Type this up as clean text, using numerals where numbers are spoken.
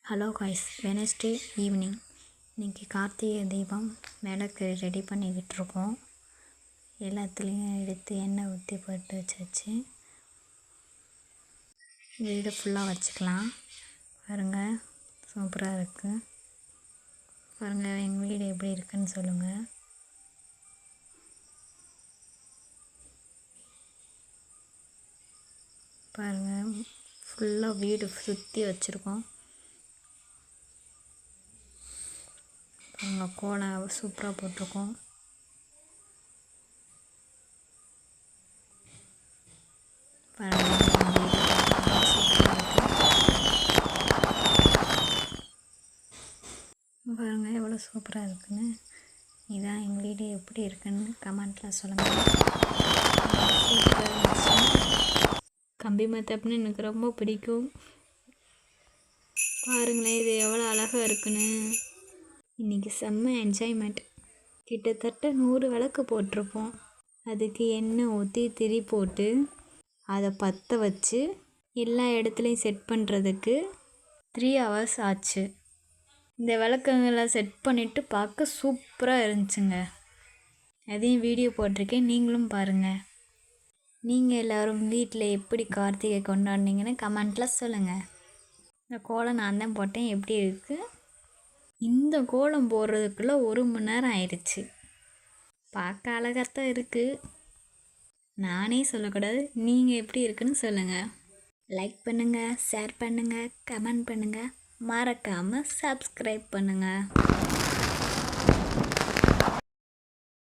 Hello guys, Wednesday evening. இன்றைக்கி கார்த்திகை தீபம் விளக்கு ready பண்ணிக்கிட்டு இருக்கோம். எல்லாத்துலேயும் எடுத்து எண்ணெய் ஊற்றி போட்டு வச்சாச்சு. வீடு ஃபுல்லாக வச்சுக்கலாம். பாருங்கள், சூப்பராக இருக்குது. பாருங்கள், எங்கள் வீடு எப்படி இருக்குன்னு சொல்லுங்கள். பாருங்கள், ஃபுல்லாக வீடு சுற்றி வச்சுருக்கோம். பாருங்கள், கோலம் சூப்பராக போட்டிருக்கோம். பாருங்கள், பாருங்கள் எவ்வளோ சூப்பராக இருக்குன்னு. இதான் எங்கள் வீடு எப்படி இருக்குன்னு கமெண்ட்டில் சொல்லுங்கள். கம்பி மத்தாப்புன்னு எனக்கு ரொம்ப பிடிக்கும். பாருங்களேன், இது எவ்வளோ அழகாக இருக்குன்னு. இன்றைக்கி செம்ம என்ஜாய்மெண்ட். கிட்டத்தட்ட 100 விளக்கு போட்டிருப்போம். அதுக்கு எண்ணெய் ஊற்றி திரி போட்டு அதை பற்ற வச்சு எல்லா இடத்துலையும் செட் பண்ணுறதுக்கு 3 hours ஆச்சு. இந்த விளக்குங்களை செட் பண்ணிவிட்டு பார்க்க சூப்பராக இருந்துச்சுங்க. அதையும் வீடியோ போட்டிருக்கேன், நீங்களும் பாருங்கள். நீங்கள் எல்லோரும் வீட்டில் எப்படி கார்த்திகை கொண்டாடினீங்கன்னு கமெண்ட்டில் சொல்லுங்கள். இந்த கோலம் நான் தான் போட்டேன், எப்படி இருக்குது. இந்த கோலம் போடுறதுக்குள்ளே 1 மணி நேரம் ஆயிடுச்சு. பார்க்க அழகாகத்தான் இருக்குது. நானே சொல்லக்கூடாது, நீங்கள் எப்படி இருக்குன்னு சொல்லுங்கள். லைக் பண்ணுங்கள், ஷேர் பண்ணுங்கள், கமெண்ட் பண்ணுங்கள், மறக்காமல் சப்ஸ்கிரைப் பண்ணுங்கள்.